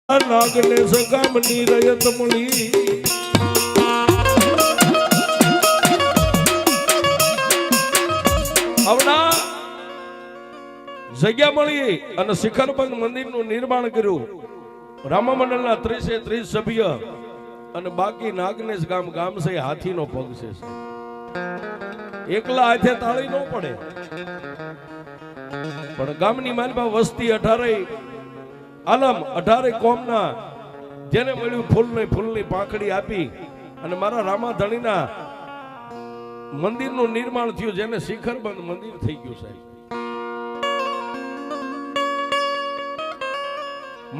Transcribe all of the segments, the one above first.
નાગને સગામની રયત મળી આવડા જગ્યા મળી અને શિખરબંધ મંદિરનું નિર્માણ કર્યું. રામમંડળના 30 સભ્ય અને બાકી નાગનેશ ગામ છે હાથીનો પગ છે. એકલા હાથે તાળી ન પડે, પણ ગામની માલમાં વસ્તી 18 આલમ 18 કોમના જેને મળ્યું ફૂલની પાંખડી આપી અને મારા રામાધણીના મંદિરનું નિર્માણ થયું, જેને શિખરબંધ મંદિર થઈ ગયું. સાહેબ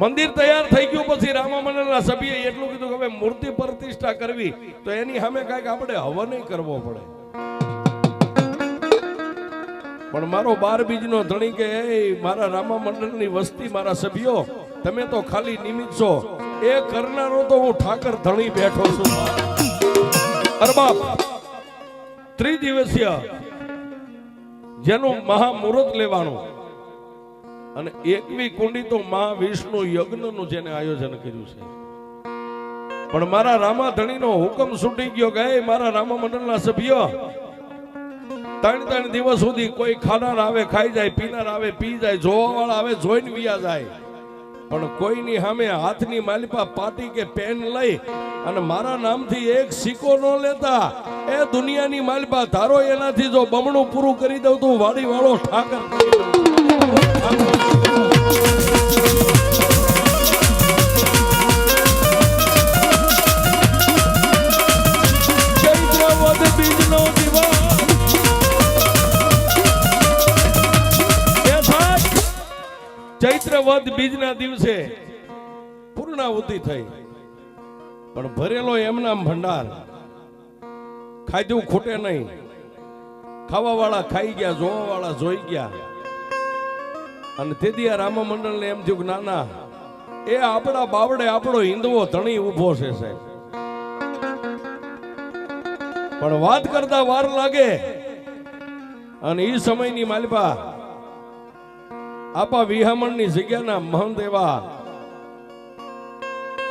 મંદિર તૈયાર થઈ ગયું પછી રામમંડળના સભ્યએ એટલું કીધું કે હવે મૂર્તિ પ્રતિષ્ઠા કરવી તો એની સામે કાંઈક આપણે હવન કરવો પડે. પણ મારો 12 બીજનો ધણી કે મારા રામમંડળની વસ્તી, મારા સભ્યો, તમે તો ખાલી નિમિત્ત છો, એ કરનારો તો હું ઠાકર ધણી બેઠો છું. અરે બાપ, 3 દિવસીય જેનું મહામુહૂર્ત લેવાનું અને 21 કુંડી તો મહાવિષ્ણુ યજ્ઞનું જેને આયોજન કર્યું છે. પણ મારા રામાધણીનો હુકમ છૂટી ગયો કે મારા રામમંડળના સભ્યો 3 દિવસ સુધી કોઈ ખાનાર આવે ખાઈ જાય, પીનાર આવે પી જાય, જોવાવાળા આવે જોઈને વિયા જાય, પણ કોઈની સામે હાથની માલિપા પાટી કે પેન લઈ અને મારા નામથી એક સિક્કો ન લેતા. એ દુનિયાની માલિપા ધારો એનાથી જો બમણું પૂરું કરી દઉં તો વાડી વાળો ઠાકર કરી દઉં. ચૈત્ર વદ બીજના દિવસે પૂર્ણાહુતિ થઈ, પણ ભરેલો એમના ભંડાર ખાધું ખૂટે નહીં. ખાવા વાળા ખાઈ ગયા, જોવા વાળા જોઈ ગયા. અને તેથી આ રામમંડળને એમ થયું કે ના, એ આપણા બાવડે આપણો હિન્દવો ધણી ઉભો છે સાહેબ. પણ વાત કરતા વાર લાગે અને એ સમયની માલિપા આપા વિહામણની જગ્યાના મહંત એવા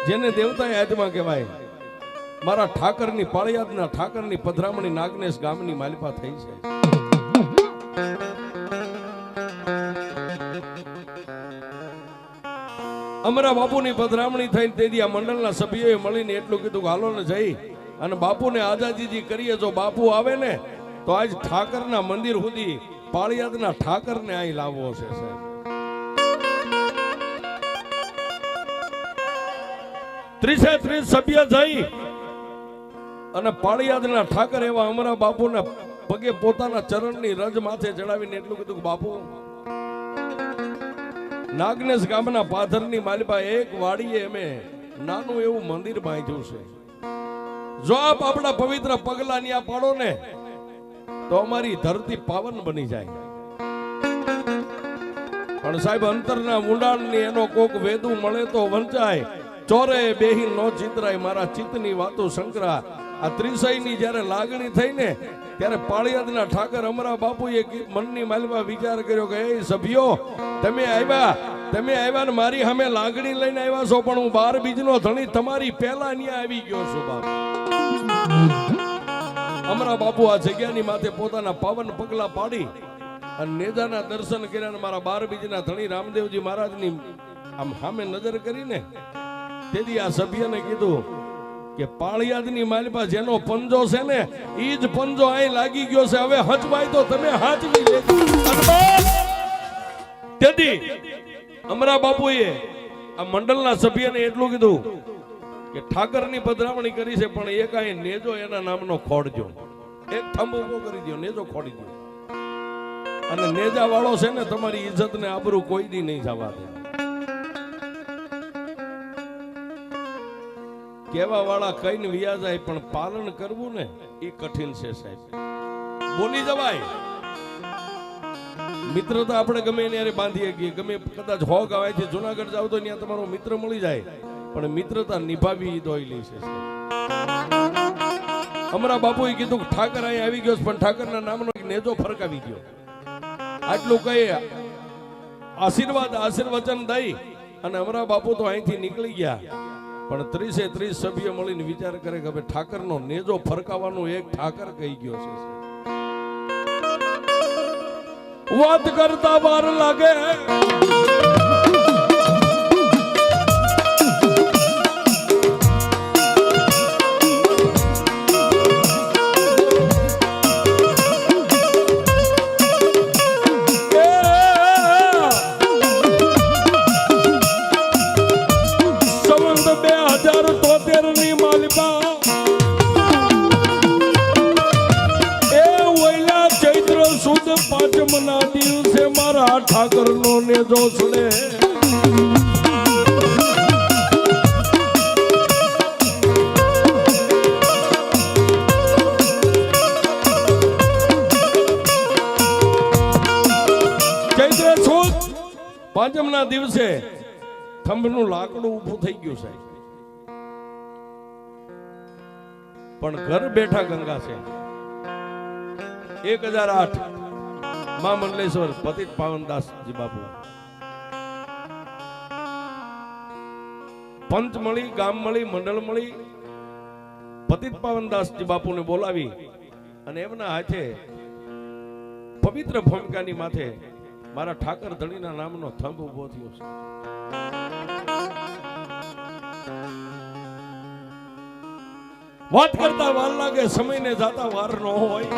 જેને દેવતાએ આત્મા કહેવાય, મારા ઠાકરની પાળિયાદના ઠાકરની પધરામણી નાગનેશ ગામની માલિપા થઈ છે. અમારા બાપુની પધરામણી થઈને તેથી આ મંડળના સભ્યોએ મળીને એટલું કીધું કે હાલો ને જઈ અને બાપુને આઝાદીજી કરીએ. જો બાપુ આવે ને તો આજ ઠાકરના મંદિર સુધી પાળિયાદના ઠાકરને અહીં લાવવો છે સાહેબ. 30 સભ્ય જઈ અને પાળિયાદના ઠાકર એવા અમારા બાપુના પગે પોતાના ચરણની રજ માથે ચડાવીને એટલું કીધું કે બાપુ, નાગનેશ ગામના પાથરની માલિપા એક વાડીએ અમે નાનું એવું મંદિર બાંધ્યું છે. જો આપ આપણા પવિત્ર પગલા ન્યા પાડો ને તો અમારી ધરતી પાવન બની જાય. પણ સાહેબ, અંતરના ઊંડાણની એનો કોક વેદું મળે તો વંચાય, ચોરે બેહી નો ચિતરાય, મારા ચિત્તની વાતો શંકરા. આ ત્રિસયની જ્યારે લાગણી થઈ ને ત્યારે પાળિયાદના ઠાકર અમારા બાપુએ મનની માલમાં વિચાર કર્યો કે એ સભ્યો, તમે આવ્યા ને મારી સામે લાગણી લઈને આવ્યા છો, પણ હું 12 બીજનો ધણી તમારી પહેલા ન્યા આવી ગયો છું. બાપ, અમારા બાપુ આ જગ્યાની માથે પોતાના પાવન પગલા પાડી અને નેજાના દર્શન કર્યા અને મારા 12 બીજના ધણી રામદેવજી મહારાજની આમ સામે નજર કરીને તેથી આ સભ્યને કીધું કે પાળિયાદની માલિપા જેનો પંજો છે ને ઈ જ પંજો અહીં લાગી ગયો છે, હવે હચવાય તો તમે હાચવી લેજો. તેથી અમારા બાપુએ આ મંડળના સભ્યને એટલું કીધું કે ઠાકરની પધરામણી કરી છે, પણ એક અહીં નેજો એના નામનો ખોડજો, એક થંભ ઉભો કરી દો, નેજો ખોડી દો. અને નેજા વાળો છે ને તમારી ઇજ્જત ને આબરૂ કોઈ દી નહીં જવા દે. કેવા વાળા કઈને વિયા જાય, પણ પાલન કરવું ને એ કઠિન છે સાહેબ. બોલી જવાય મિત્રતા આપણે ગમે ત્યારે બાંધી શકીએ, ગમે કદાચ હોગ આવે છે જુનાગઢ જાવ તો ત્યાં તમારો મિત્ર મળી જાય, પણ મિત્રતા નિભાવી દોયલી છે. અમારા બાપુએ કીધું કે ઠાકર અહીં આવી ગયો, પણ ઠાકરના નામનો નેજો ફરકાવી ગયો. આટલું કહી આશીર્વચન દઈ અને અમારા બાપુ તો અહીંથી નીકળી ગયા, પણ 30 સભ્ય મળીને વિચાર કરે કે હવે ઠાકરનો નેજો ફરકાવવાનું એક ઠાકર કહી ગયો છે. વાત કરતા વાર લાગે પાંચમના દિવસે મારા ઠાકરનો નેજો છોડે. ચૈત્ર સુદ પાંચમના દિવસે થંભનું લાકડું ઊભું થઈ ગયું છે, પણ ઘર બેઠા ગંગા છે. 1008 માં મંડલેશ્વર પતિત પાવનદાસજી બાપુ પંચ મળી, ગામ મળી, મંડળ મળી, પતિત પાવનદાસજી બાપુને બોલાવી અને એમના હાથે પવિત્ર ભૂમિકાની માથે મારા ઠાકર ધણીના નામનો થંભ ઉભો થયો છે. વાત કરતા વાર લાગે, સમયને જાતા વાર ન હોય.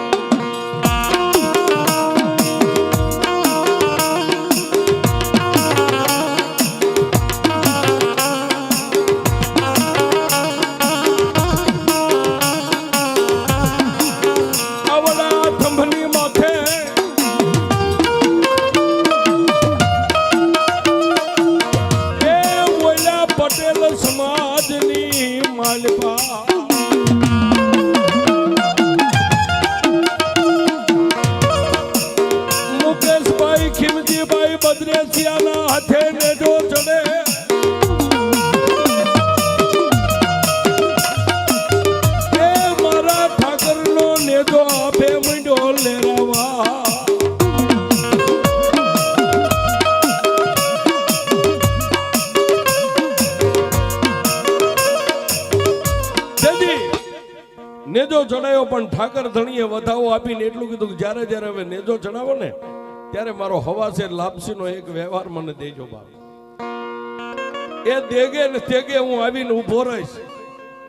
હાથે નેજો ચડે, એ મારા ઠાકરનો નેજો આપે મંડ્યો લેરાવા. નેજો ચડાયો, પણ ઠાકર ધણીએ વધાવો આપીને એટલું કીધું કે જ્યારે જ્યારે હવે નેજો ચડાવો ને ત્યારે મારો હવાસેર લાપસીનો એક વ્યવહાર મને દેજો બાપ. એ દેગે ને તેગે હું આવીને ઊભો રહીશ,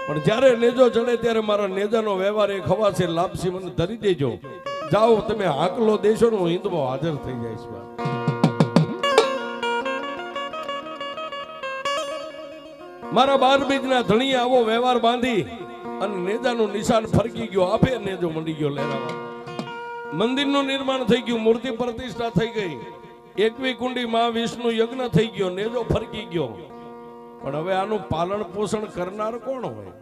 પણ જ્યારે નેજો ચડે ત્યારે મારા નેજાનો વ્યવહાર એક હવાસેર લાપસી મને ધરી દેજો. જાઓ તમે હાકલો દેશો ને હું હિંદમાં હાજર થઈ જઈશ. મારા 12 બીજના ધણીએ આવો વ્યવહાર બાંધી અને નેજાનું નિશાન ફરકી ગયો, આપે નેજો મંડી ગયો લેરાવા. મંદિરનું નિર્માણ થઈ ગયું, મૂર્તિ પ્રતિષ્ઠા થઈ ગઈ, 21 કુંડી માં વિષ્ણુ યજ્ઞ થઈ ગયો, નેજો ફરકી ગયો. પણ હવે આનું પાલન પોષણ કરનાર કોણ હોય?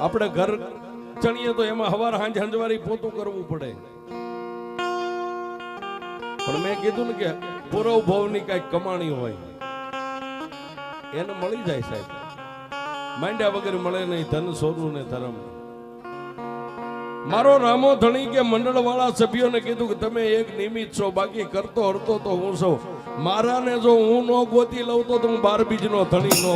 આપણે ઘર ચણીએ તો એમાં હવાર હાંજ હંજવારી પોતું કરવું પડે. પણ મેં કીધું ને કે પૂરવ ભવની કઈ કમાણી હોય એને મળી જાય સાહેબ. માંડ્યા વગર મળે નહીં ધન સોનું ને ધર્મ. મારો રામો ધણી કે મંડળ વાળા સભ્યોને કીધું કે તમે એક નિમિત્ત છો, બાકી કરતો હરતો તો હું છું. મારાને જો હું નો ગોતી લઉં તો હું 12 બીજનો ધણી નો.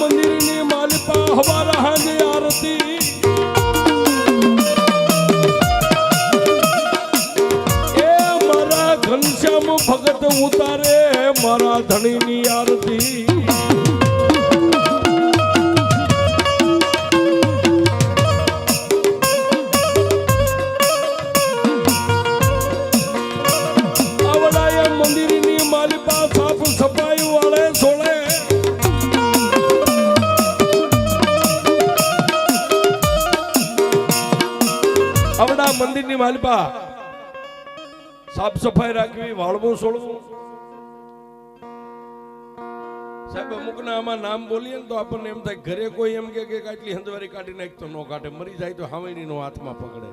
મંદિરની માલિપા હવારા હાંજે આરતી, ઘનશ્યામ ભગત ઉતારે મારા ધણીની આરતી. આવડાય મંદિરની માલિપા સાફ સફાઈ વાળે સોળે. આવડા મંદિરની માલિપા સાફ સફાઈ રાખવી, વાળવું છોડવું. સાહેબ અમુકના આમાં નામ બોલીએ ને તો આપણને એમ થાય ઘરે કોઈ એમ કે આટલી હંજવારી કાઢી નાખ તો નો કાઢે, મરી જાય તો હાવેણીનો હાથમાં પકડે.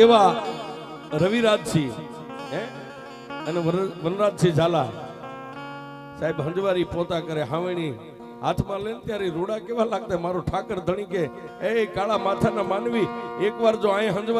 એવા રવિરાજસિંહ અને વનરાજસિંહ ઝાલા સાહેબ હંજવારી પોતા કરે હાવણી હાથમાં લઈને ત્યારે રૂડા કેવા લાગતા મારો ઠાકર ધણી કે એ કાળા માથાના માનવી એકવાર જો અહીં હંજવારી